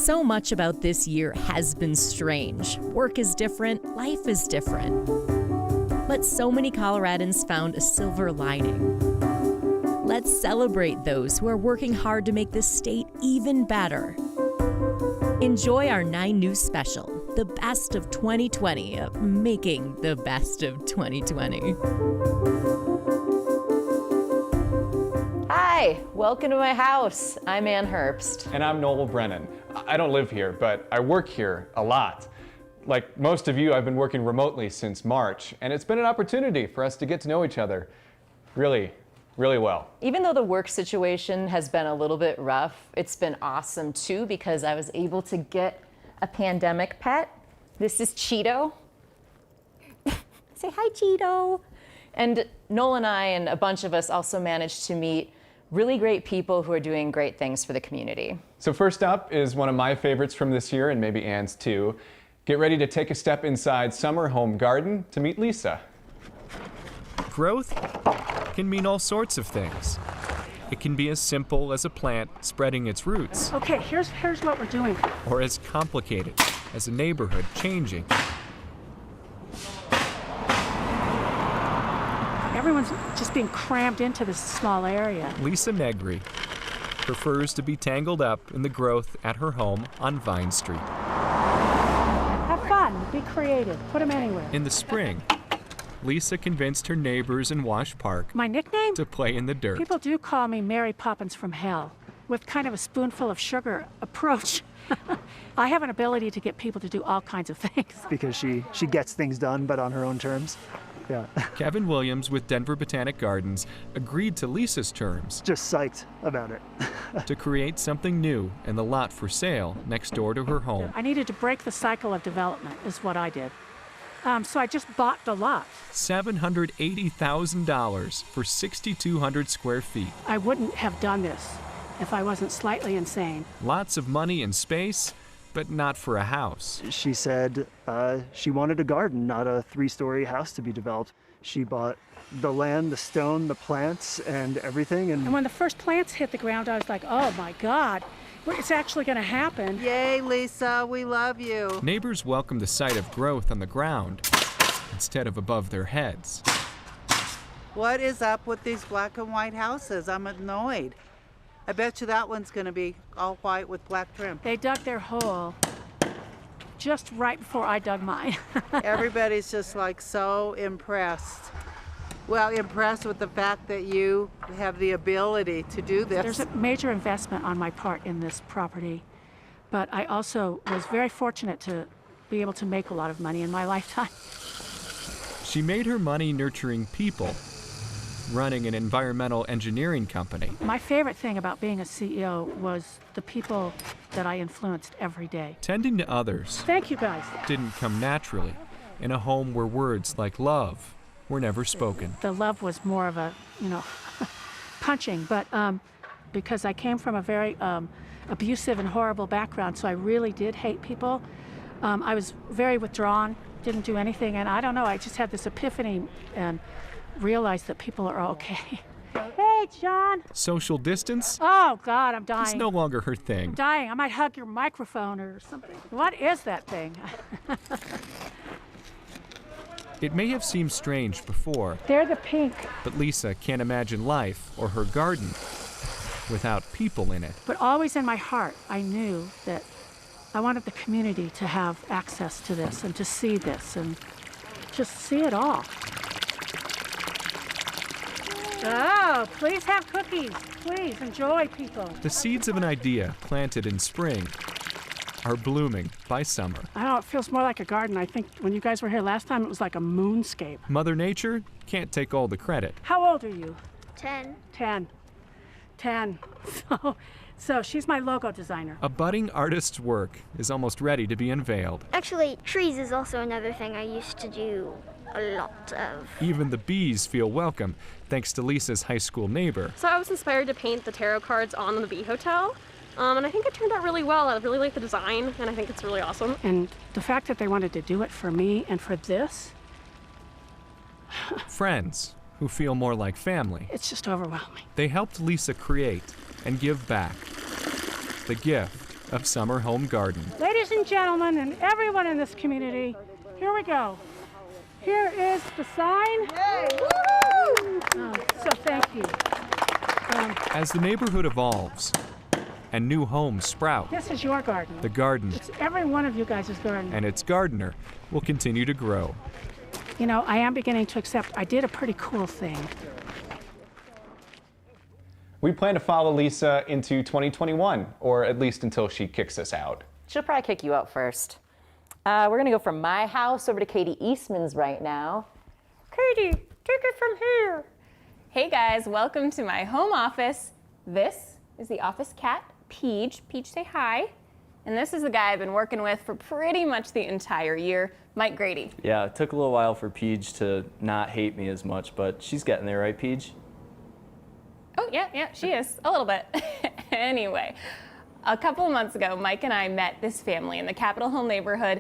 So much about this year has been strange. Work is different, life is different. But so many Coloradans found a silver lining. Let's celebrate those who are working hard to make this state even better. Enjoy our 9 News special, the best of 2020, making the best of 2020. Hi, welcome to my house. I'm Ann Herbst. And I'm Noel Brennan. I don't live here, but I work here a lot. Like most of you, I've been working remotely since March, and it's been an opportunity for us to get to know each other really well. Even though the work situation has been a little bit rough, it's been awesome too because I was able to get a pandemic pet. This is Cheeto. Say hi, Cheeto. And Noel and I and a bunch of us also managed to meet really great people who are doing great things for the community. So first up is one of my favorites from this year, and maybe Ann's too. Get ready to take a step inside Summer Home Garden to meet Lisa. Growth can mean all sorts of things. It can be as simple as a plant spreading its roots. Okay, here's what we're doing. Or as complicated as a neighborhood changing. Everyone's just being crammed into this small area. Lisa Negri prefers to be tangled up in the growth at her home on Vine Street. Have fun, be creative, put them anywhere. In the spring, Lisa convinced her neighbors in Wash Park My nickname? to play in the dirt. People do call me Mary Poppins from hell, with kind of a spoonful of sugar approach. I have an ability to get people to do all kinds of things. Because she gets things done, but on her own terms. Yeah. Kevin Williams with Denver Botanic Gardens agreed to Lisa's terms Just psyched about it. to create something new in the lot for sale next door to her home. I needed to break the cycle of development, is what I did. So I just bought the lot. $780,000 for 6,200 square feet. I wouldn't have done this if I wasn't slightly insane. Lots of money and space, but not for a house. She said she wanted a garden, not a 3-story house to be developed. She bought the land, the stone, the plants, and everything. And when the first plants hit the ground, I was like, oh my God, it's actually going to happen. Yay, Lisa, we love you. Neighbors welcomed the sight of growth on the ground instead of above their heads. What is up with these black and white houses? I'm annoyed. I bet you that one's going to be all white with black trim. They dug their hole just right before I dug mine. Everybody's just like so impressed. Well, impressed with the fact that you have the ability to do this. There's a major investment on my part in this property, but I also was very fortunate to be able to make a lot of money in my lifetime. She made her money nurturing people, running an environmental engineering company. My favorite thing about being a CEO was the people that I influenced every day. Tending to others Thank you, guys. didn't come naturally in a home where words like love were never spoken. The love was more of a, punching, but because I came from a very abusive and horrible background, so I really did hate people. I was very withdrawn, didn't do anything, and I don't know, I just had this epiphany and realized that people are okay. Hey, John. Social distance Oh, God, I'm dying. is no longer her thing. I'm dying. I might hug your microphone or something. What is that thing? It may have seemed strange before, They're the pink. but Lisa can't imagine life or her garden without people in it. But always in my heart, I knew that I wanted the community to have access to this and to see this and just see it all. Oh, please have cookies. Please enjoy, people. The seeds of an idea planted in spring are blooming by summer. I don't know, it feels more like a garden. I think when you guys were here last time, it was like a moonscape. Mother Nature can't take all the credit. How old are you? 10. 10. So she's my logo designer. A budding artist's work is almost ready to be unveiled. Actually, trees is also another thing I used to do a lot of. Even the bees feel welcome, thanks to Lisa's high school neighbor. So I was inspired to paint the tarot cards on the Bee Hotel, and I think it turned out really well. I really like the design, and I think it's really awesome. And the fact that they wanted to do it for me and for this, Friends who feel more like family. it's just overwhelming. They helped Lisa create and give back. The gift of summer home garden. Ladies and gentlemen, and everyone in this community, here we go. Here is the sign. Yay! Woo! So thank you. As the neighborhood evolves and new homes sprout, This is your garden. the garden It's every one of you guys' garden. and its gardener will continue to grow. You know, I am beginning to accept I did a pretty cool thing. We plan to follow Lisa into 2021, or at least until she kicks us out. She'll probably kick you out first. We're going to go from my house over to Katie Eastman's right now. Katie, take it from here. Hey guys, welcome to my home office. This is the office cat, Peach. Peach, say hi. And this is the guy I've been working with for pretty much the entire year, Mike Grady. Yeah, it took a little while for Peach to not hate me as much, but she's getting there, right, Peach? Oh, yeah, she is, a little bit. Anyway, a couple of months ago, Mike and I met this family in the Capitol Hill neighborhood,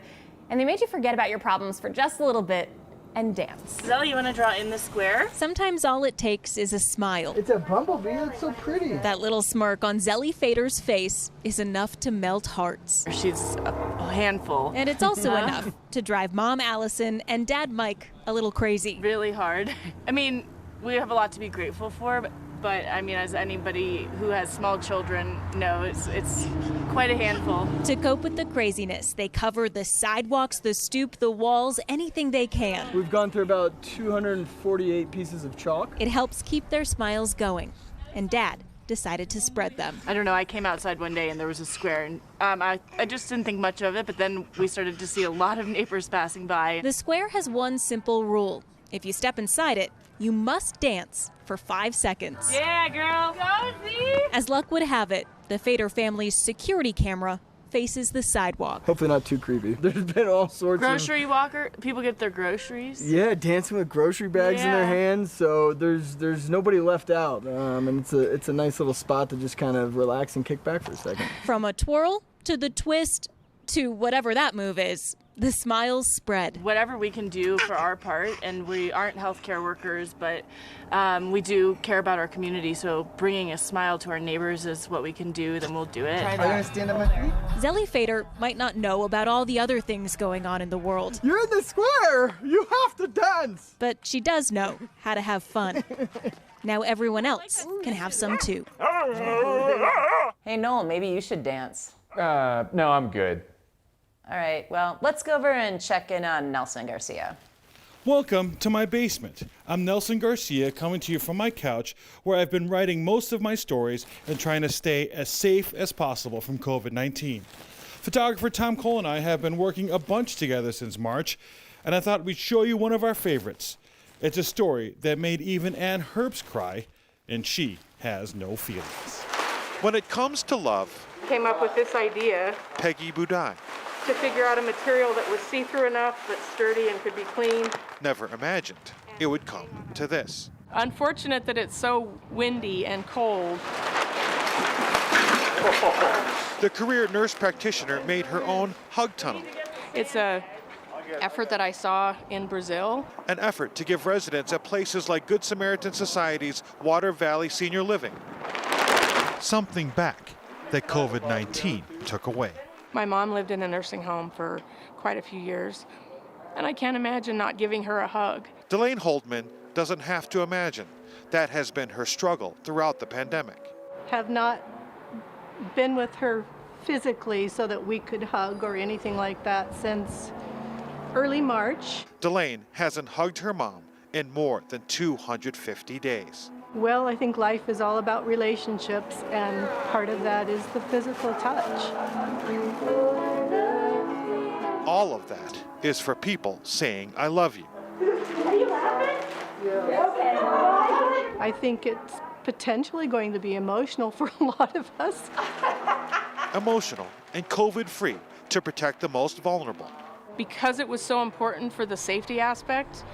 and they made you forget about your problems for just a little bit and dance. Zelly, you want to draw in the square? Sometimes all it takes is a smile. It's a bumblebee, it's so pretty. That little smirk on Zelly Fader's face is enough to melt hearts. She's a handful. And it's also enough to drive Mom Allison and Dad Mike a little crazy. Really hard. I mean, we have a lot to be grateful for, but I mean, as anybody who has small children knows, it's quite a handful. To cope with the craziness, they cover the sidewalks, the stoop, the walls, anything they can. We've gone through about 248 pieces of chalk. It helps keep their smiles going. And Dad decided to spread them. I don't know, I came outside one day and there was a square, and I just didn't think much of it, but then we started to see a lot of neighbors passing by. The square has one simple rule. If you step inside it, you must dance for 5 seconds. Yeah, girl. Go, see? As luck would have it, the Fader family's security camera faces the sidewalk. Hopefully not too creepy. There's been all sorts Grocery walker, people get their groceries. Yeah, dancing with grocery bags in their hands, so there's nobody left out. And it's a nice little spot to just kind of relax and kick back for a second. From a twirl to the twist to whatever that move is, the smiles spread. Whatever we can do for our part, and we aren't healthcare workers, but we do care about our community, so bringing a smile to our neighbors is what we can do, then we'll do it. Are you gonna stand on my feet? Zelly Fader might not know about all the other things going on in the world. You're in the square! You have to dance! But she does know how to have fun. Now everyone else can have some too. Hey, Noel, maybe you should dance. No, I'm good. All right, well, let's go over and check in on Nelson Garcia. Welcome to my basement. I'm Nelson Garcia, coming to you from my couch, where I've been writing most of my stories and trying to stay as safe as possible from COVID-19. Photographer Tom Cole and I have been working a bunch together since March, and I thought we'd show you one of our favorites. It's a story that made even Ann Herbst cry, and she has no feelings. When it comes to love, Came up with this idea Peggy Budai to figure out a material that was see-through enough, but sturdy and could be cleaned. never imagined it would come to this. Unfortunate that it's so windy and cold. The career nurse practitioner made her own hug tunnel, It's a effort that I saw in Brazil. an effort to give residents at places like Good Samaritan Society's Water Valley Senior Living something back that COVID-19 took away. My mom lived in a nursing home for quite a few years, and I can't imagine not giving her a hug. Delane Holdman doesn't have to imagine. That has been her struggle throughout the pandemic. Have not been with her physically so that we could hug or anything like that since early March. Delane hasn't hugged her mom in more than 250 days. Well, I think life is all about relationships, and part of that is the physical touch. All of that is for people saying, I love you. I think it's potentially going to be emotional for a lot of us. Emotional and COVID-free to protect the most vulnerable. Because it was so important for the safety aspect,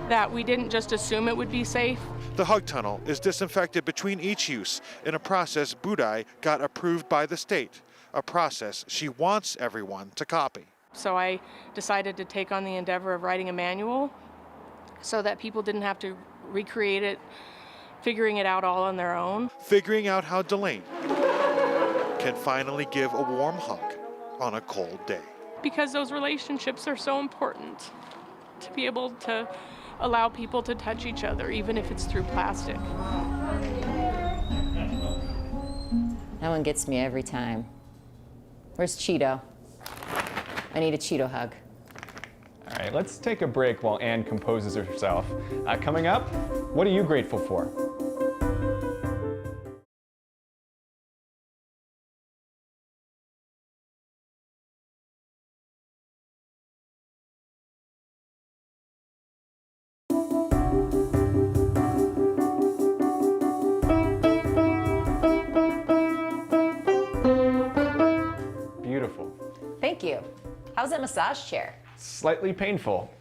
that we didn't just assume it would be safe. The hug tunnel is disinfected between each use in a process Budai got approved by the state, a process she wants everyone to copy. So I decided to take on the endeavor of writing a manual so that people didn't have to recreate it, figuring it out all on their own. Figuring out how Delane can finally give a warm hug on a cold day. Because those relationships are so important, to be able to allow people to touch each other, even if it's through plastic. That one gets me every time. Where's Cheeto? I need a Cheeto hug. All right, let's take a break while Anne composes herself. Coming up, what are you grateful for? Beautiful. Thank you. How's that massage chair? Slightly painful.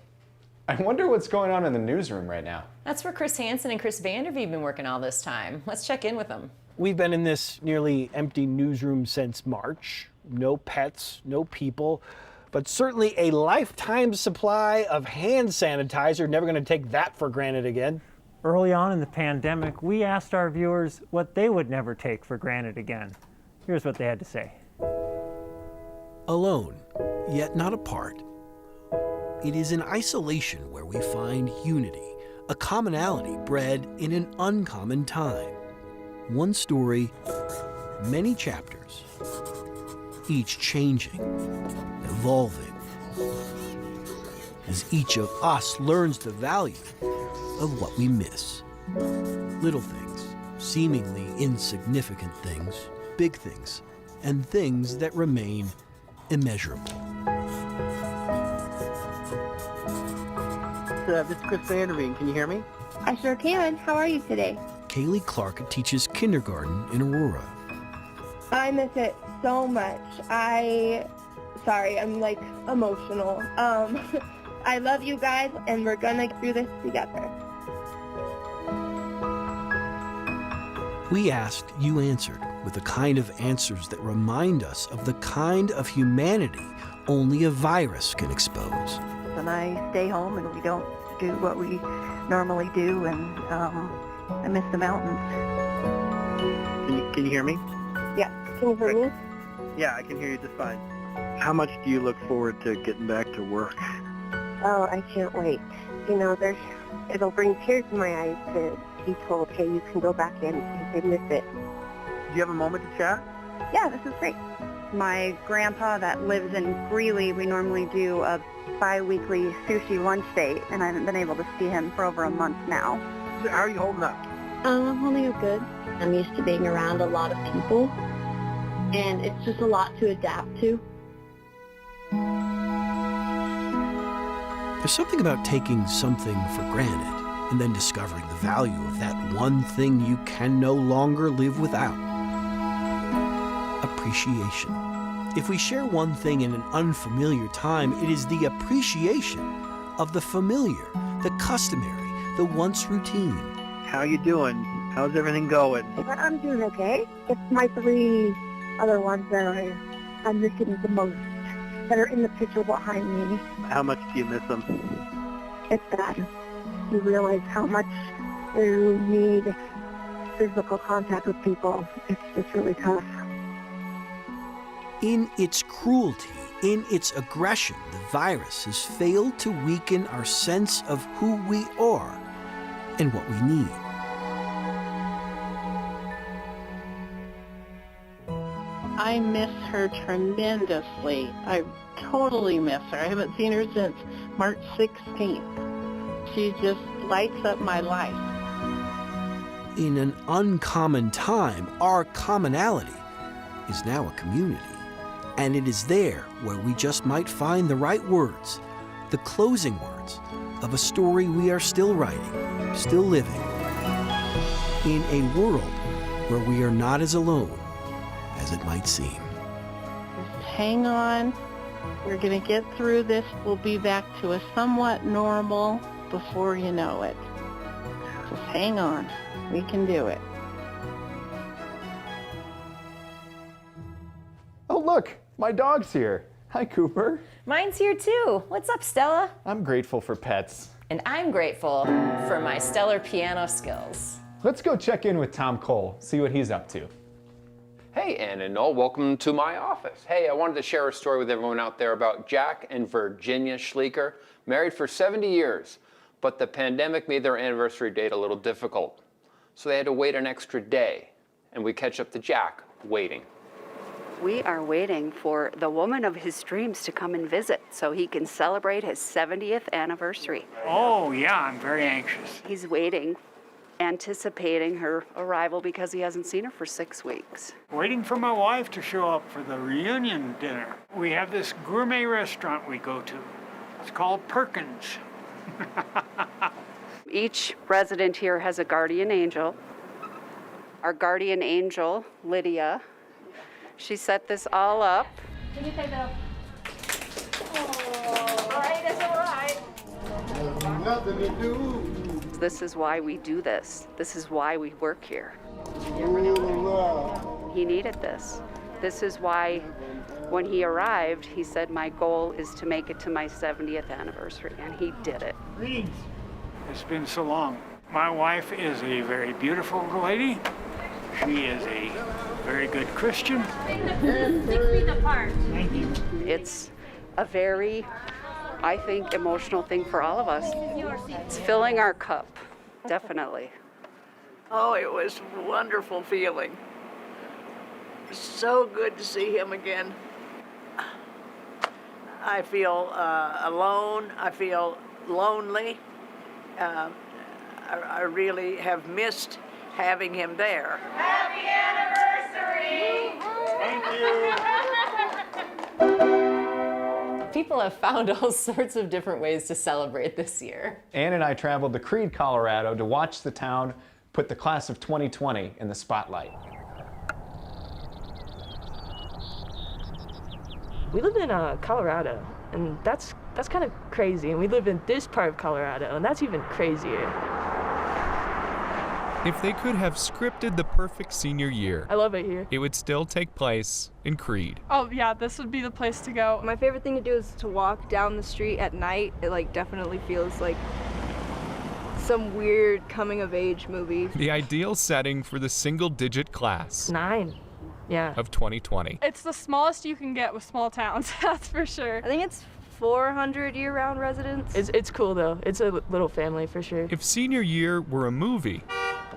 I wonder what's going on in the newsroom right now. That's where Chris Hansen and Chris Vandervee have been working all this time. Let's check in with them. We've been in this nearly empty newsroom since March. No pets, no people, but certainly a lifetime supply of hand sanitizer. Never going to take that for granted again. Early on in the pandemic, we asked our viewers what they would never take for granted again. Here's what they had to say. Alone, yet not apart. It is in isolation where we find unity, a commonality bred in an uncommon time. One story, many chapters, each changing, evolving, as each of us learns the value of what we miss. Little things, seemingly insignificant things, big things, and things that remain immeasurable. This is Chris Vanderveen. Can you hear me? I sure can. How are you today? Kaylee Clark teaches kindergarten in Aurora. I miss it so much. Sorry, I'm like emotional. I love you guys, and we're gonna get through this together. We asked, you answered, with the kind of answers that remind us of the kind of humanity only a virus can expose. And I stay home and we don't do what we normally do, and I miss the mountains. Can you hear me? Yeah, can you hear me? Yeah, I can hear you just fine. How much do you look forward to getting back to work? Oh, I can't wait. You know, it'll bring tears to my eyes to be told, hey, you can go back in and miss it. Do you have a moment to chat? Yeah, this is great. My grandpa that lives in Greeley, we normally do a bi-weekly sushi lunch date, and I haven't been able to see him for over a month now. How are you holding up? I'm holding up good. I'm used to being around a lot of people, and it's just a lot to adapt to. There's something about taking something for granted and then discovering the value of that one thing you can no longer live without. Appreciation. If we share one thing in an unfamiliar time, it is the appreciation of the familiar, the customary, the once routine. How you doing? How's everything going? I'm doing okay. It's my 3 other ones that I'm missing the most, that are in the picture behind me. How much do you miss them? It's bad. You realize how much you need physical contact with people. It's just really tough. In its cruelty, in its aggression, the virus has failed to weaken our sense of who we are and what we need. I miss her tremendously. I totally miss her. I haven't seen her since March 16th. She just lights up my life. In an uncommon time, our commonality is now a community. And it is there where we just might find the right words, the closing words of a story we are still writing, still living, in a world where we are not as alone as it might seem. Just hang on. We're going to get through this. We'll be back to a somewhat normal before you know it. Just hang on. We can do it. Oh, look, my dog's here. Hi, Cooper. Mine's here too. What's up, Stella? I'm grateful for pets. And I'm grateful for my stellar piano skills. Let's go check in with Tom Cole, see what he's up to. Hey, Hey, Ann and Noel, welcome to my office. Hey, I wanted to share a story with everyone out there about Jack and Virginia Schleicher, married for 70 years, but the pandemic made their anniversary date a little difficult. So they had to wait an extra day, and we catch up to Jack waiting. We are waiting for the woman of his dreams to come and visit so he can celebrate his 70th anniversary. Oh, yeah, I'm very anxious. He's waiting, anticipating her arrival because he hasn't seen her for 6 weeks. Waiting for my wife to show up for the reunion dinner. We have this gourmet restaurant we go to. It's called Perkins. Each resident here has a guardian angel. Our guardian angel, Lydia, she set this all up. Can you take that off? Oh, all right, that's all right. Nothing to do. This is why we do this. This is why we work here. He needed this. This is why when he arrived, he said, my goal is to make it to my 70th anniversary, and he did it. Greetings. It's been so long. My wife is a very beautiful lady. She is a very good Christian. 6 feet apart. Thank you. It's a very, I think, emotional thing for all of us. It's filling our cup, definitely. Oh, it was a wonderful feeling. So good to see him again. I feel alone. I feel lonely. I really have missed having him there. Happy anniversary! Thank you. People have found all sorts of different ways to celebrate this year. Ann and I traveled to Creede, Colorado to watch the town put the class of 2020 in the spotlight. We live in Colorado, and that's kind of crazy. And we live in this part of Colorado, and that's even crazier. If they could have scripted the perfect senior year, I love it here. it would still take place in Creede. Oh yeah, this would be the place to go. My favorite thing to do is to walk down the street at night. It definitely feels like some weird coming of age movie. The ideal setting for the single-digit class 9. Yeah. of 2020. It's the smallest you can get with small towns, that's for sure. I think it's 400 year-round residents. It's cool though. It's a little family for sure. If senior year were a movie,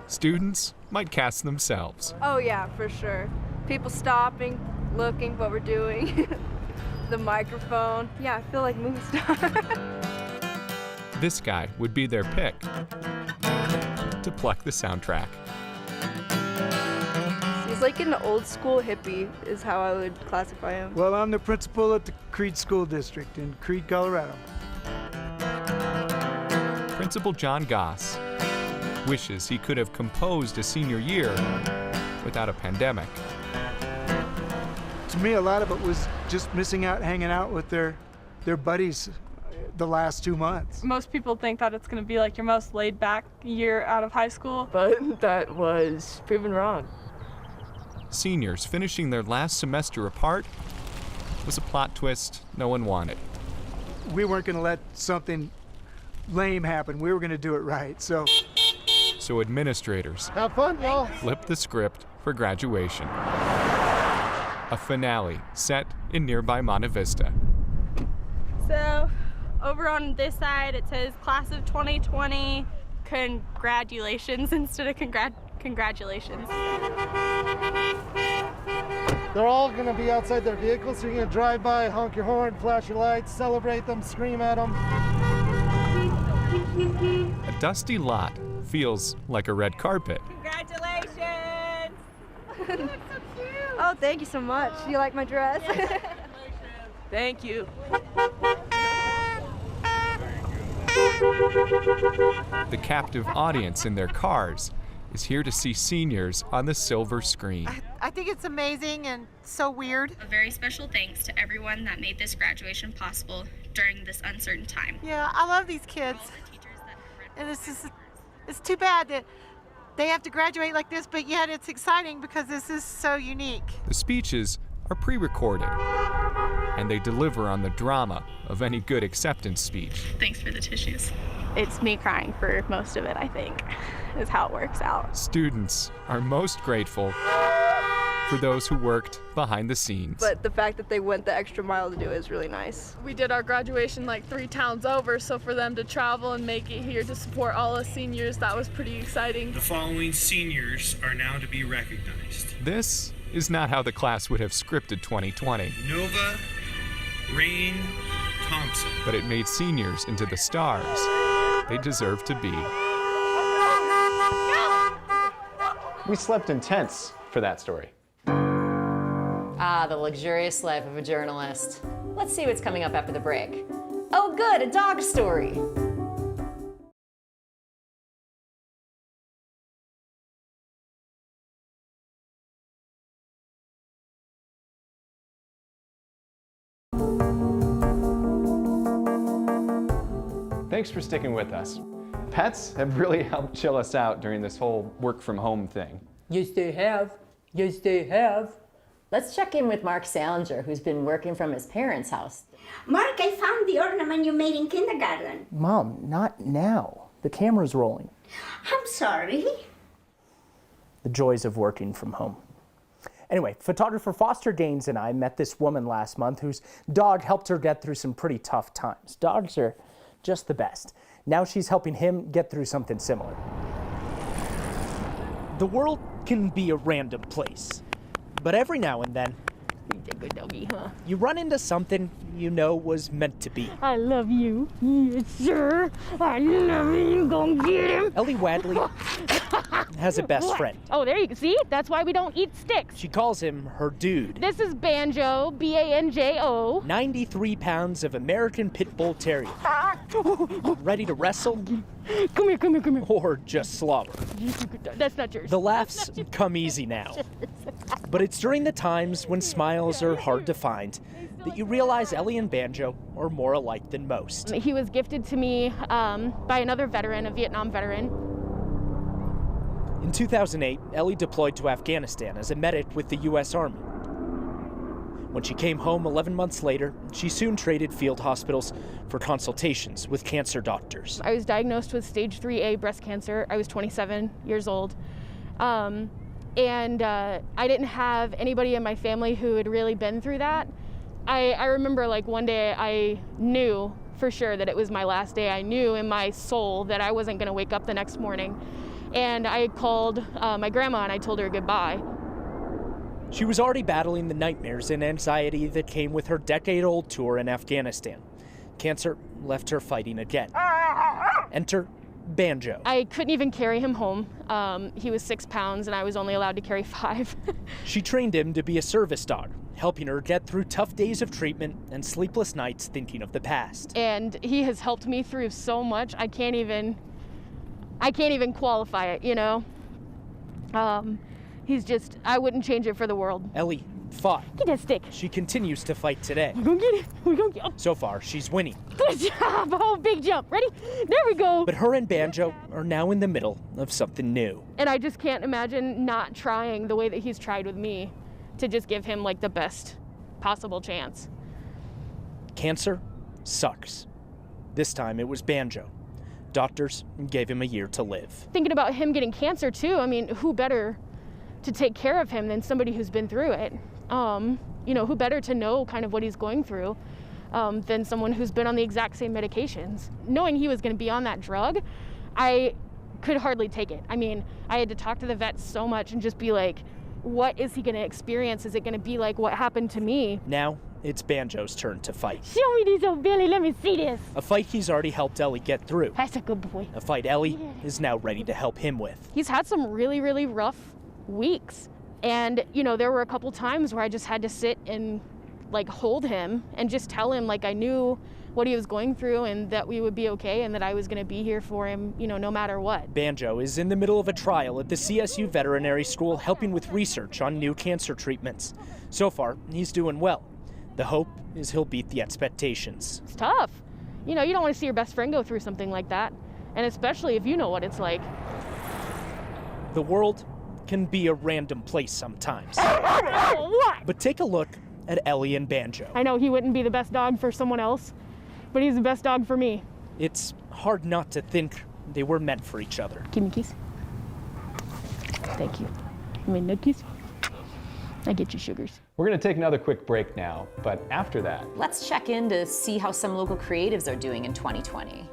students might cast themselves. Oh yeah, for sure. People stopping, looking what we're doing. The microphone. Yeah, I feel like movie star. This guy would be their pick to pluck the soundtrack. He's like an old school hippie is how I would classify him. Well, I'm the principal at the Creede School District in Creede, Colorado. Principal John Goss wishes he could have composed a senior year without a pandemic. To me, a lot of it was just missing out, hanging out with their buddies the last 2 months. Most people think that it's going to be like your most laid back year out of high school. But that was proven wrong. Seniors finishing their last semester apart was a plot twist no one wanted. We weren't going to let something lame happen. We were going to do it right. So administrators have fun, y'all. flipped the script for graduation. A finale set in nearby Monte Vista. So over on this side it says class of 2020 congratulations instead of congratulations. They're all going to be outside their vehicles, so you're going to drive by, honk your horn, flash your lights, celebrate them, scream at them. A dusty lot feels like a red carpet. Congratulations! You look so cute. Oh, thank you so much. You like my dress? Thank you. The captive audience in their cars is here to see seniors on the silver screen. I think it's amazing and so weird. A very special thanks to everyone that made this graduation possible during this uncertain time. Yeah, I love these kids. And it's too bad that they have to graduate like this, but yet it's exciting because this is so unique. The speeches are pre-recorded, and they deliver on the drama of any good acceptance speech. Thanks for the tissues. It's me crying for most of it, I think, is how it works out. Students are most grateful for those who worked behind the scenes. But the fact that they went the extra mile to do it is really nice. We did our graduation like 3 towns over, so for them to travel and make it here to support all us seniors, that was pretty exciting. The following seniors are now to be recognized. This is not how the class would have scripted 2020. Nova Rain Thompson. But it made seniors into the stars they deserve to be. We slept in tents for that story. Ah, the luxurious life of a journalist. Let's see what's coming up after the break. Oh good, a dog story. Thanks for sticking with us. Pets have really helped chill us out during this whole work from home thing. Yes, they have. Yes, they have. Let's check in with Mark Salinger, who's been working from his parents' house. Mark, I found the ornament you made in kindergarten. Mom, not now. The camera's rolling. I'm sorry. The joys of working from home. Anyway, photographer Foster Gaines and I met this woman last month whose dog helped her get through some pretty tough times. Dogs are just the best. Now she's helping him get through something similar. The world can be a random place, but every now and then, He's a good doggy, huh? you run into something you know was meant to be. I love you. Yes, sir. I love you. Go get him. Ellie Wadley has a best friend. Oh, there you can see. That's why we don't eat sticks. She calls him her dude. This is Banjo, B-A-N-J-O. 93 pounds of American Pit Bull Terrier. Ready to wrestle? Come here, come here, come here. Or just slobber. That's not yours. The laughs come easy now. But it's during the times when smiles are hard to find that you realize Ellie and Banjo are more alike than most. He was gifted to me by another veteran, a Vietnam veteran. In 2008, Ellie deployed to Afghanistan as a medic with the U.S. Army. When she came home 11 months later, she soon traded field hospitals for consultations with cancer doctors. I was diagnosed with stage 3A breast cancer. I was 27 years old. I didn't have anybody in my family who had really been through that. I remember like one day I knew for sure that it was my last day. I knew in my soul that I wasn't gonna wake up the next morning. And I called my grandma and I told her goodbye. She was already battling the nightmares and anxiety that came with her decade-old tour in Afghanistan. Cancer left her fighting again. Enter Banjo. I couldn't even carry him home. He was 6 pounds and I was only allowed to carry 5. She trained him to be a service dog, helping her get through tough days of treatment and sleepless nights thinking of the past. And he has helped me through so much, I can't even qualify it, you know? He's just, I wouldn't change it for the world. Ellie fought. Get that stick. She continues to fight today. We're gonna get it. We're gonna get it. So far, she's winning. Good job. Oh, big jump. Ready? There we go. But her and Banjo are now in the middle of something new. And I just can't imagine not trying the way that he's tried with me to just give him like the best possible chance. Cancer sucks. This time it was Banjo. Doctors gave him a year to live. Thinking about him getting cancer too, I mean, who better to take care of him than somebody who's been through it? You know, who better to know kind of what he's going through than someone who's been on the exact same medications. Knowing he was gonna be on that drug, I could hardly take it. I mean, I had to talk to the vets so much and just be like, what is he gonna experience? Is it gonna be like what happened to me? Now, it's Banjo's turn to fight. Show me this old belly, let me see this. A fight he's already helped Ellie get through. That's a good boy. A fight Ellie is now ready to help him with. He's had some really, really rough weeks. And, you know, there were a couple times where I just had to sit and like hold him and just tell him like I knew what he was going through and that we would be okay and that I was gonna be here for him, you know, no matter what. Banjo is in the middle of a trial at the CSU Veterinary School helping with research on new cancer treatments. So far, he's doing well. The hope is he'll beat the expectations. It's tough. You know, you don't want to see your best friend go through something like that. And especially if you know what it's like. The world can be a random place sometimes. What? But take a look at Ellie and Banjo. I know he wouldn't be the best dog for someone else, but he's the best dog for me. It's hard not to think they were meant for each other. Give me a kiss. Thank you. You mean no kiss? I get you sugars. We're going to take another quick break now, but after that, Let's check in to see how some local creatives are doing in 2020.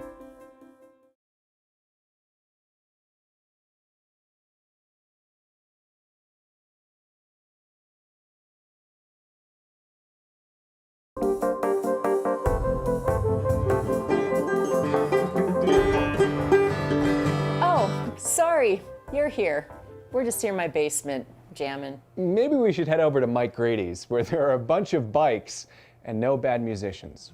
Oh, sorry, you're here. We're just here in my basement, jamming. maybe we should head over to Mike Grady's, where there are a bunch of bikes and no bad musicians.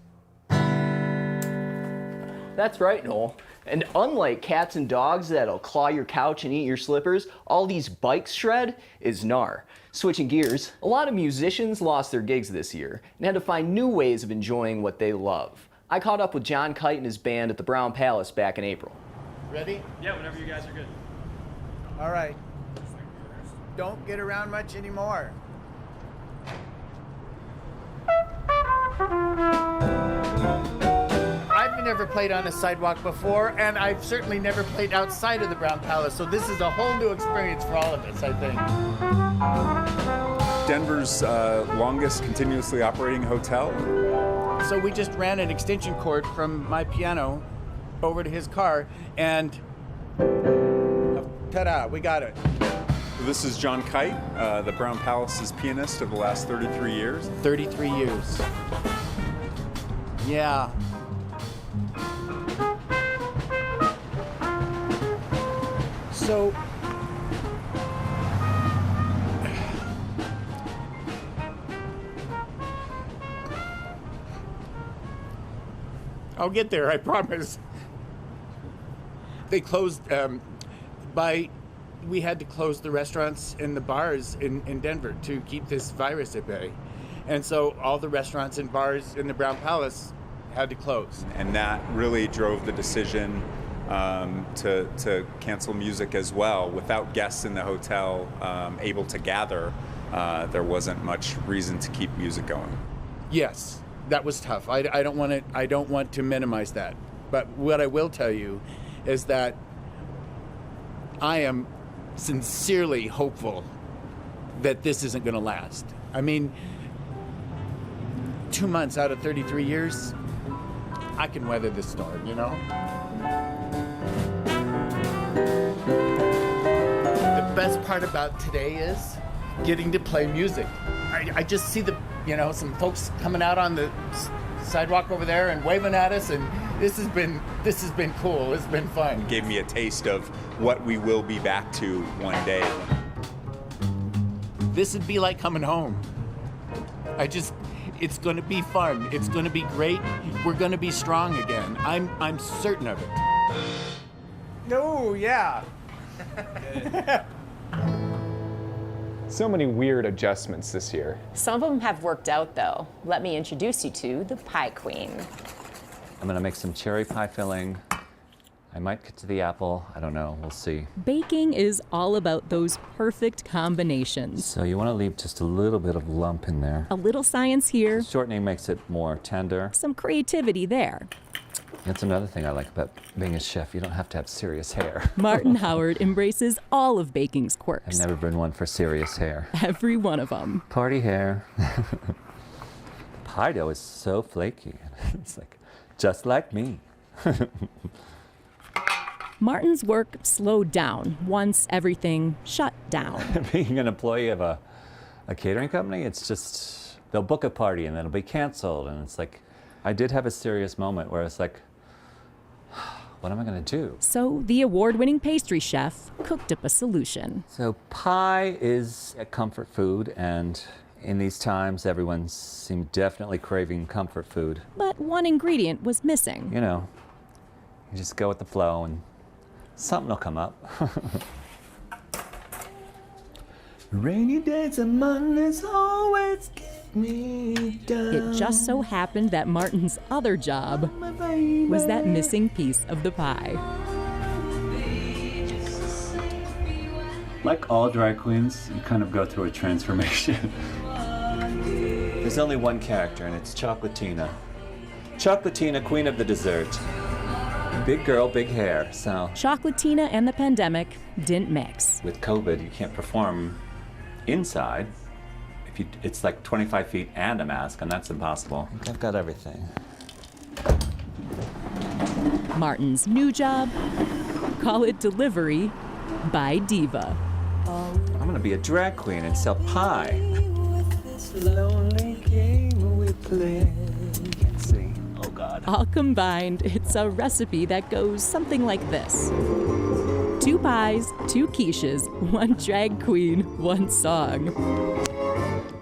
That's right, Noel. And unlike cats and dogs that'll claw your couch and eat your slippers, all these bikes shred is gnar. Switching gears, a lot of musicians lost their gigs this year and had to find new ways of enjoying what they love. I caught up with John Kite and his band at the Brown Palace back in April. Ready? Yeah, whenever you guys are good. All right. Don't get around much anymore. I've never played on a sidewalk before, and I've certainly never played outside of the Brown Palace, so this is a whole new experience for all of us, I think. Denver's longest continuously operating hotel. So we just ran an extension cord from my piano over to his car, and ta-da, we got it. This is John Kite, the Brown Palace's pianist of the last 33 years. 33 years. Yeah. So, I'll get there, I promise. They closed, we had to close the restaurants and the bars in Denver to keep this virus at bay. And so all the restaurants and bars in the Brown Palace had to close. And that really drove the decision to cancel music as well. Without guests in the hotel able to gather, there wasn't much reason to keep music going. Yes, that was tough. I don't want to minimize that. But what I will tell you is that I am sincerely hopeful that this isn't going to last. I mean, 2 months out of 33 years, I can weather this storm, you know? The best part about today is getting to play music. I just see some folks coming out on the sidewalk over there and waving at us, and this has been cool. It's been fun. It gave me a taste of what we will be back to one day. This would be like coming home. It's going to be fun. It's going to be great. We're going to be strong again. I'm certain of it. No, yeah. So many weird adjustments this year. Some of them have worked out, though. Let me introduce you to the Pie Queen. I'm gonna make some cherry pie filling. I might get to the apple. I don't know. We'll see. Baking is all about those perfect combinations. So you want to leave just a little bit of lump in there. A little science here. Shortening makes it more tender. Some creativity there. That's another thing I like about being a chef. You don't have to have serious hair. Martin Howard embraces all of baking's quirks. I've never been one for serious hair. Every one of them. Party hair. Pie dough is so flaky. It's like, just like me. Martin's work slowed down once everything shut down. Being an employee of a catering company, it's just, they'll book a party and then it'll be canceled. And it's like, I did have a serious moment where it's like, what am I going to do? So the award-winning pastry chef cooked up a solution. So pie is a comfort food, and in these times, everyone seemed definitely craving comfort food. But one ingredient was missing. You know, you just go with the flow and something will come up. Rainy days and Mondays always get me down. It just so happened that Martin's other job was that missing piece of the pie. Like all drag queens, you kind of go through a transformation. There's only one character, and it's Chocolatina. Chocolatina, queen of the dessert. Big girl, big hair, so. Chocolatina and the pandemic didn't mix. With COVID, you can't perform inside, It's like 25 feet and a mask, and that's impossible. I think I've got everything. Martin's new job, call it delivery by Diva. I'm gonna be a drag queen and sell pie. Lonely game we play. Can't sing. Oh God. All combined, it's a recipe that goes something like this. 2 pies, 2 quiches, 1 drag queen, 1 song.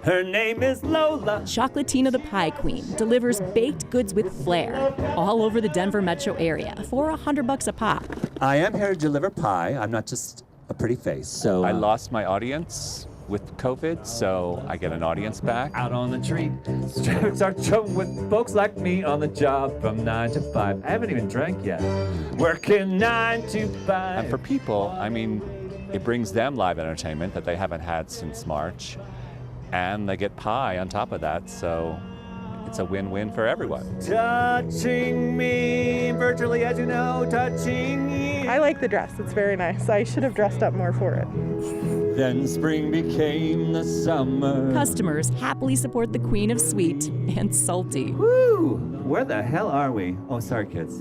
Her name is Lola. Chocolatina the Pie Queen delivers baked goods with flair all over the Denver metro area for $100 a pop. I am here to deliver pie. I'm not just a pretty face. So I lost my audience with COVID, so I get an audience back. Out on the street, start showing with folks like me on the job from 9 to 5. I haven't even drank yet. Working 9 to 5. And for people, I mean, it brings them live entertainment that they haven't had since March. And they get pie on top of that, so it's a win-win for everyone. Touching me, virtually, as you know, touching you. I like the dress. It's very nice. I should have dressed up more for it. Then spring became the summer. Customers happily support the queen of sweet and salty. Woo! Where the hell are we? Oh, sorry, kids.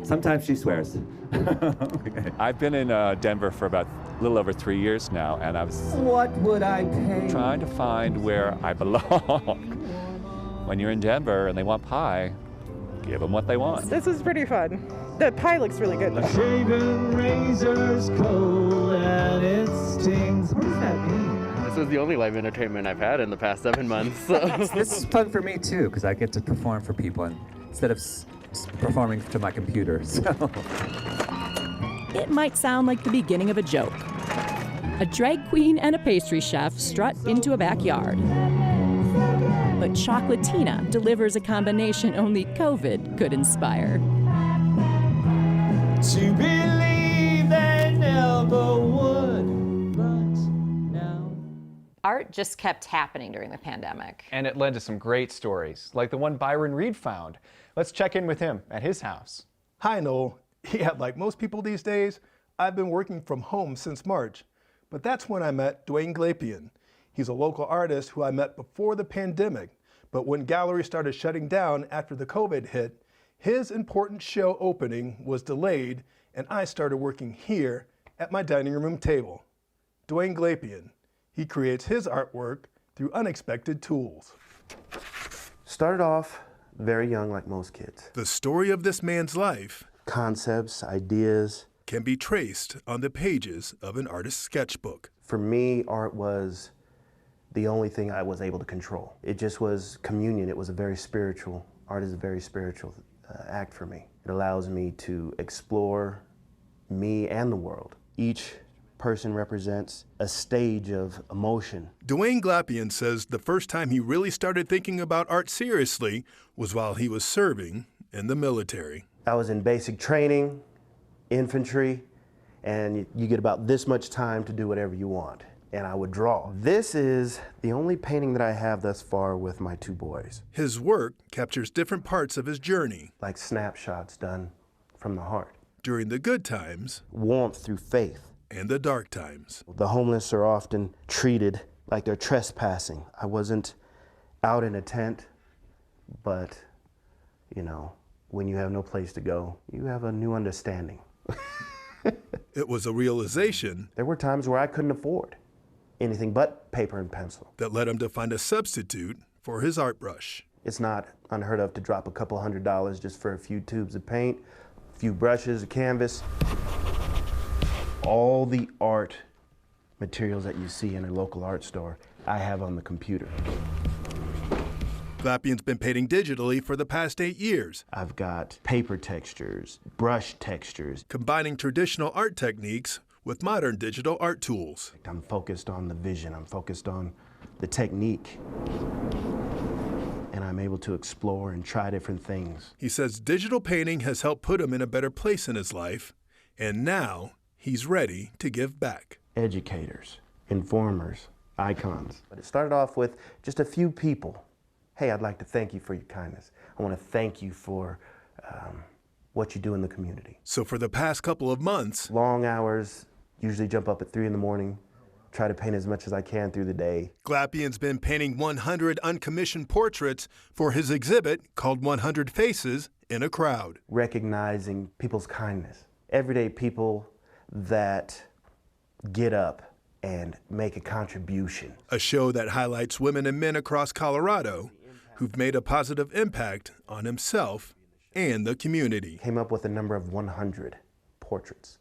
Sometimes she swears. Okay. I've been in Denver for about a little over 3 years now, and I was What would I pay? trying to find where I belong. When you're in Denver and they want pie, give them what they want. This is pretty fun. The pie looks really good. A shaven razor's cold and it stings. What does that mean? This is the only live entertainment I've had in the past 7 months. So. This is fun for me too, because I get to perform for people instead of performing to my computer. So. It might sound like the beginning of a joke. A drag queen and a pastry chef strut into a backyard. But Chocolatina delivers a combination only COVID could inspire. To believe they never would, but now. Art just kept happening during the pandemic. And it led to some great stories, like the one Byron Reed found. Let's check in with him at his house. Hi, Noel. Yeah, like most people these days, I've been working from home since March. But that's when I met Dwayne Glapian. He's a local artist who I met before the pandemic. But when galleries started shutting down after the COVID hit, his important show opening was delayed, and I started working here at my dining room table. Dwayne Glapian. He creates his artwork through unexpected tools. Started off very young, like most kids. The story of this man's life, concepts, ideas, can be traced on the pages of an artist's sketchbook. For me, art was the only thing I was able to control. It just was communion. It was a very spiritual, art is a very spiritual act for me. It allows me to explore me and the world. Each person represents a stage of emotion. Dwayne Glapian says the first time he really started thinking about art seriously was while he was serving in the military. I was in basic training, infantry, and you get about this much time to do whatever you want. And I would draw. This is the only painting that I have thus far with my 2 boys. His work captures different parts of his journey. Like snapshots done from the heart. During the good times. Warmth through faith. And the dark times. The homeless are often treated like they're trespassing. I wasn't out in a tent, but, you know, when you have no place to go, you have a new understanding. It was a realization. There were times where I couldn't afford anything but paper and pencil. That led him to find a substitute for his art brush. It's not unheard of to drop a couple $100 just for a few tubes of paint, a few brushes, a canvas. All the art materials that you see in a local art store, I have on the computer. Glapian's been painting digitally for the past 8 years. I've got paper textures, brush textures. Combining traditional art techniques with modern digital art tools. I'm focused on the vision, I'm focused on the technique. And I'm able to explore and try different things. He says digital painting has helped put him in a better place in his life, and now he's ready to give back. Educators, informers, icons. But it started off with just a few people. Hey, I'd like to thank you for your kindness. I want to thank you for what you do in the community. So for the past couple of months, long hours, usually jump up at 3 in the morning, try to paint as much as I can through the day. Glapian's been painting 100 uncommissioned portraits for his exhibit called 100 Faces in a Crowd. Recognizing people's kindness. Everyday people that get up and make a contribution. A show that highlights women and men across Colorado who've made a positive impact on himself and the community. Came up with a number of 100 portraits.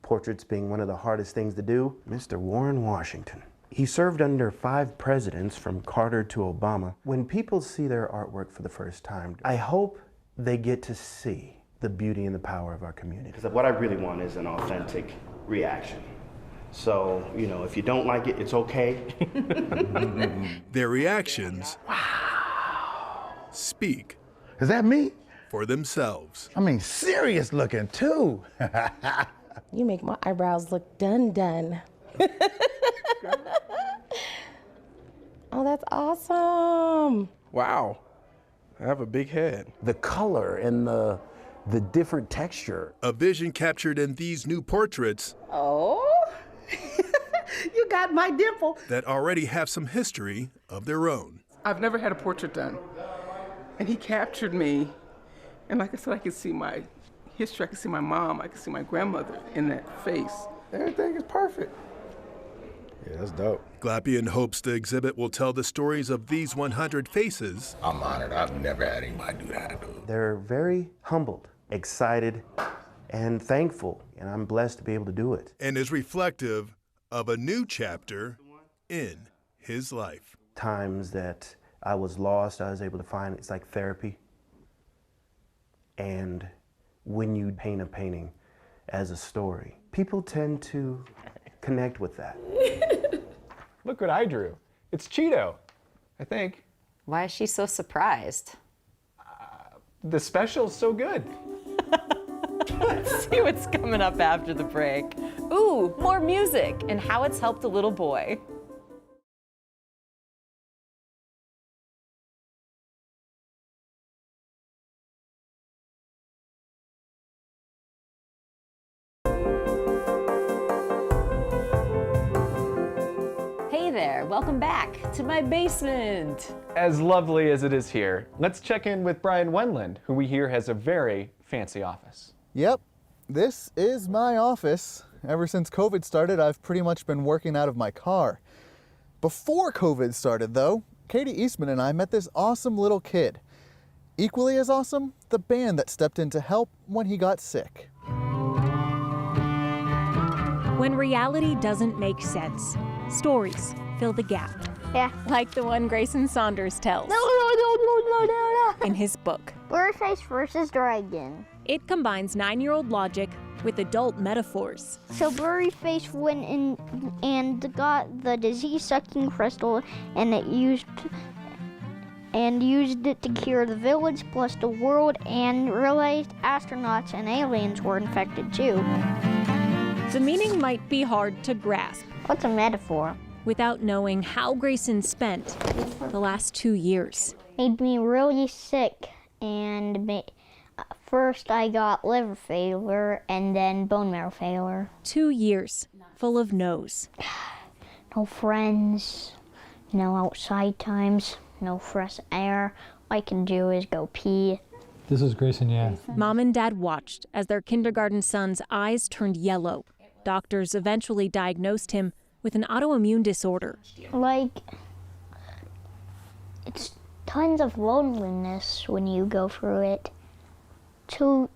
Portraits being one of the hardest things to do. Mr. Warren Washington. He served under 5 presidents from Carter to Obama. When people see their artwork for the first time, I hope they get to see the beauty and the power of our community. Because what I really want is an authentic reaction. So, you know, if you don't like it, it's okay. Their reactions speak. Is that me? For themselves. I mean, serious looking too. You make my eyebrows look done. Oh, that's awesome. Wow, I have a big head. The color and the different texture. A vision captured in these new portraits. Oh, you got my dimple. That already have some history of their own. I've never had a portrait done. And he captured me. And like I said, I could see my history. I could see my mom. I could see my grandmother in that face. Everything is perfect. Yeah, that's dope. Glapian hopes the exhibit will tell the stories of these 100 faces. I'm honored. I've never had anybody do that. They're very humbled, excited, and thankful. And I'm blessed to be able to do it. And is reflective of a new chapter in his life. Times that I was lost, I was able to find it's like therapy. And when you paint a painting as a story, people tend to connect with that. Look what I drew. It's Cheeto, I think. Why is she so surprised? The special's so good. Let's see what's coming up after the break. Ooh, more music and how it's helped a little boy. Hey there, welcome back to my basement. As lovely as it is here, let's check in with Brian Wenland, who we hear has a very fancy office. Yep, this is my office. Ever since COVID started, I've pretty much been working out of my car. Before COVID started, though, Katie Eastman and I met this awesome little kid. Equally as awesome, the band that stepped in to help when he got sick. When reality doesn't make sense, stories fill the gap. Yeah. Like the one Grayson Saunders tells. No. In his book. Blurryface versus Dragon. It combines 9-year-old logic with adult metaphors. So Blurryface went in and got the disease-sucking crystal and used it to cure the village plus the world, and realized astronauts and aliens were infected too. The meaning might be hard to grasp. What's a metaphor? Without knowing how Grayson spent the last 2 years. Made me really sick, and first I got liver failure and then bone marrow failure. 2 years full of no's. No friends, no outside times, no fresh air. All I can do is go pee. This is Grayson, yeah. Mom and Dad watched as their kindergarten son's eyes turned yellow. Doctors eventually diagnosed him with an autoimmune disorder. It's tons of loneliness when you go through it. 2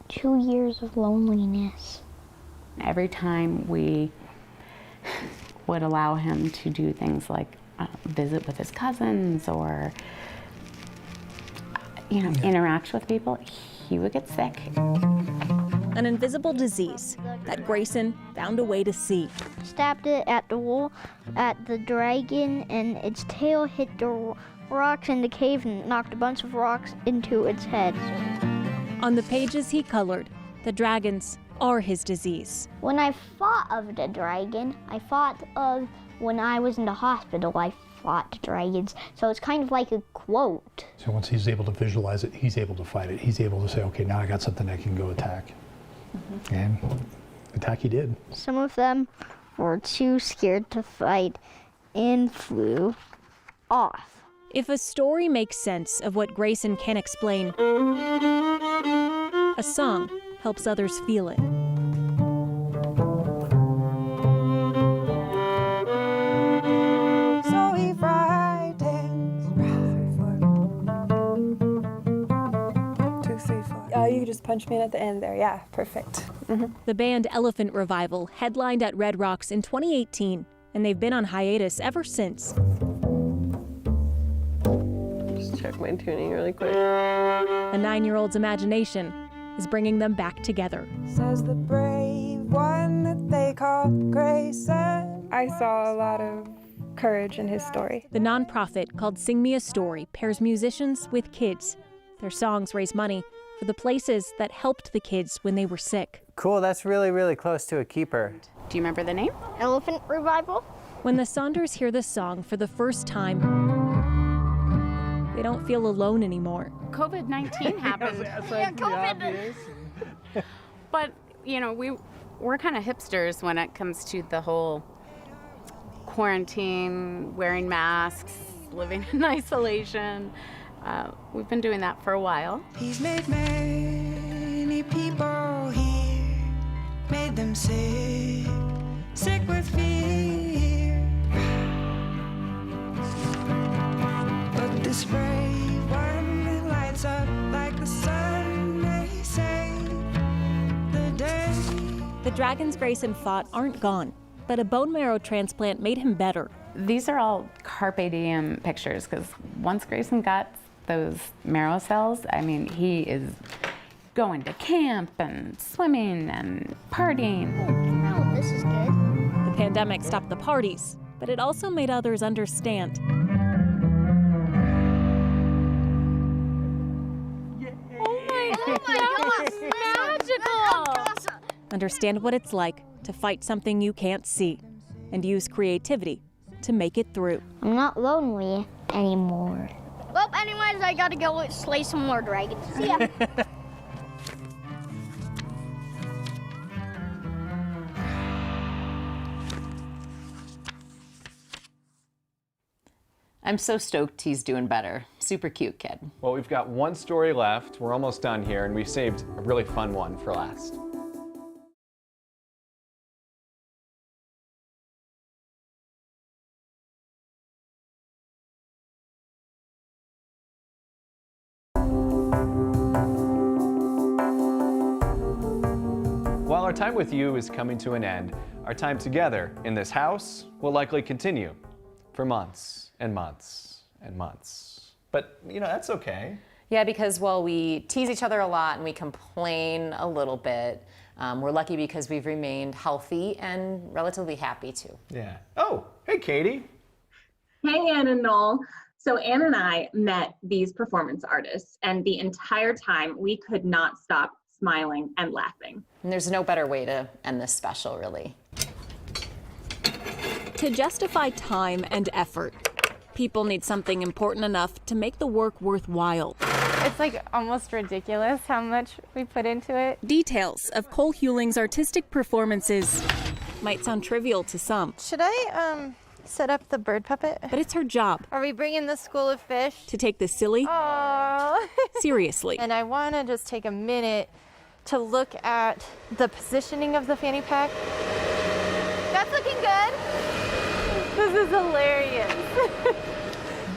years of loneliness. Every time we would allow him to do things like visit with his cousins or interact with people, he would get sick. An invisible disease that Grayson found a way to see. Stabbed it at the wall, at the dragon, and its tail hit the rocks in the cave and knocked a bunch of rocks into its head. On the pages he colored, the dragons are his disease. When I thought of the dragon, I thought of when I was in the hospital, I fought the dragons. So it's kind of like a quote. So once he's able to visualize it, he's able to fight it. He's able to say, okay, now I got something I can go attack. And attack he did. Some of them were too scared to fight and flew off. If a story makes sense of what Grayson can explain, a song helps others feel it. So he frightens. 2, 3, 4. You could just punch me in at the end there. Yeah, perfect. The band Elephant Revival headlined at Red Rocks in 2018, and they've been on hiatus ever since. Just check my tuning really quick. A 9-year-old's imagination is bringing them back together. Says the brave one that they call Grayson. I saw a lot of courage in his story. The nonprofit called Sing Me a Story pairs musicians with kids. Their songs raise money for the places that helped the kids when they were sick. Cool, that's really, really close to a keeper. Do you remember the name? Elephant Revival. When the Saunders hear the song for the first time, they don't feel alone anymore. COVID-19 happened. Yeah, COVID. But, you know, we're kind of hipsters when it comes to the whole quarantine, wearing masks, living in isolation. We've been doing that for a while. He's made many people here, made them sick, sick with fear. But this brave one that lights up like the sun, may save the day. The dragons Grayson fought aren't gone, but a bone marrow transplant made him better. These are all carpe diem pictures, because once Grayson got those marrow cells, I mean, he is going to camp and swimming and partying. Oh, this is good. The pandemic stopped the parties, but it also made others understand. Oh my gosh, magical! Understand what it's like to fight something you can't see and use creativity to make it through. I'm not lonely anymore. Well, anyways, I gotta go slay some more dragons. See ya. I'm so stoked he's doing better. Super cute kid. Well, we've got one story left. We're almost done here, and we've saved a really fun one for last. While our time with you is coming to an end, our time together in this house will likely continue for months and months and months. But, you know, that's okay. Yeah, because while we tease each other a lot and we complain a little bit, we're lucky because we've remained healthy and relatively happy too. Yeah. Oh, hey, Katie. Hey, Ann and Noel. So Ann and I met these performance artists, and the entire time we could not stop smiling and laughing. And there's no better way to end this special, really. To justify time and effort, people need something important enough to make the work worthwhile. It's like almost ridiculous how much we put into it. Details of Cole Hewling's artistic performances might sound trivial to some. Should I set up the bird puppet? But it's her job. Are we bringing the school of fish? To take the silly seriously. And I want to just take a minute to look at the positioning of the fanny pack. That's looking good. This is hilarious.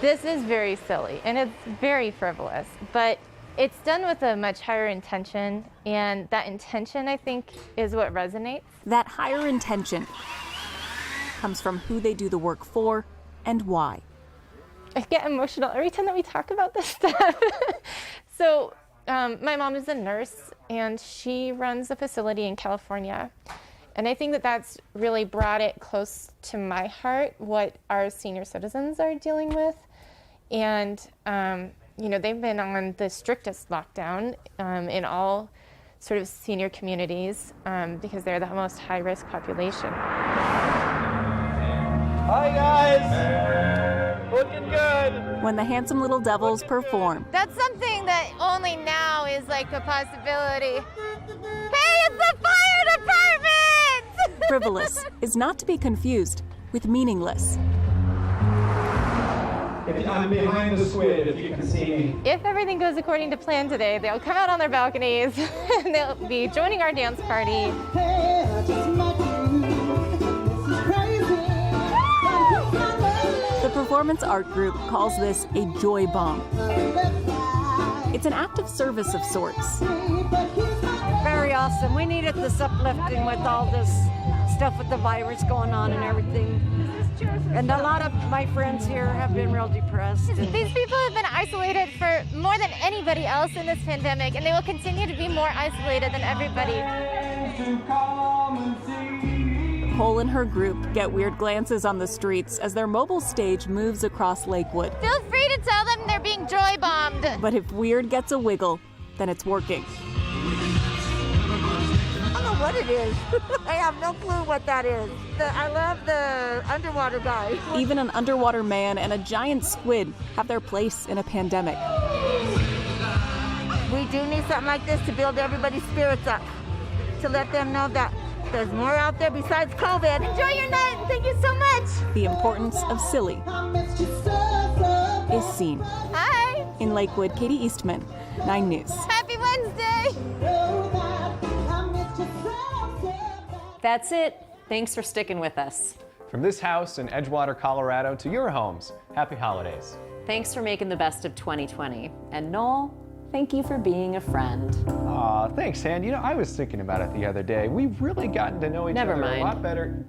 This is very silly and it's very frivolous, but it's done with a much higher intention, and that intention, I think, is what resonates. That higher intention comes from who they do the work for and why. I get emotional every time that we talk about this stuff. So my mom is a nurse and she runs a facility in California. And I think that that's really brought it close to my heart, what our senior citizens are dealing with. And, you know, they've been on the strictest lockdown in all sort of senior communities because they're the most high-risk population. Hi, guys. Looking good. When the handsome little devils perform. That's something that only now is like a possibility. Hey, it's the fire department! Frivolous is not to be confused with meaningless. I'm behind the squid, if you can see me. If everything goes according to plan today, they'll come out on their balconies and they'll be joining our dance party. The performance art group calls this a joy bomb. It's an act of service of sorts. Very awesome. We needed this uplifting with all this stuff with the virus going on and everything. And a lot of my friends here have been real depressed. These people have been isolated for more than anybody else in this pandemic, and they will continue to be more isolated than everybody. Cole and her group get weird glances on the streets as their mobile stage moves across Lakewood. Feel free to tell them they're being joy bombed. But if weird gets a wiggle, then it's working. I don't know what it is. I have no clue what that is. I love the underwater guy. Even an underwater man and a giant squid have their place in a pandemic. We do need something like this to build everybody's spirits up, to let them know that there's more out there besides COVID. Enjoy your night. Thank you so much. The importance of silly is seen. Hi. In Lakewood, Katie Eastman, 9 News. Happy Wednesday. That's it. Thanks for sticking with us. From this house in Edgewater, Colorado to your homes, happy holidays. Thanks for making the best of 2020. And Noel, thank you for being a friend. Aw, thanks, Ann. You know, I was thinking about it the other day. We've really gotten to know each other a lot better.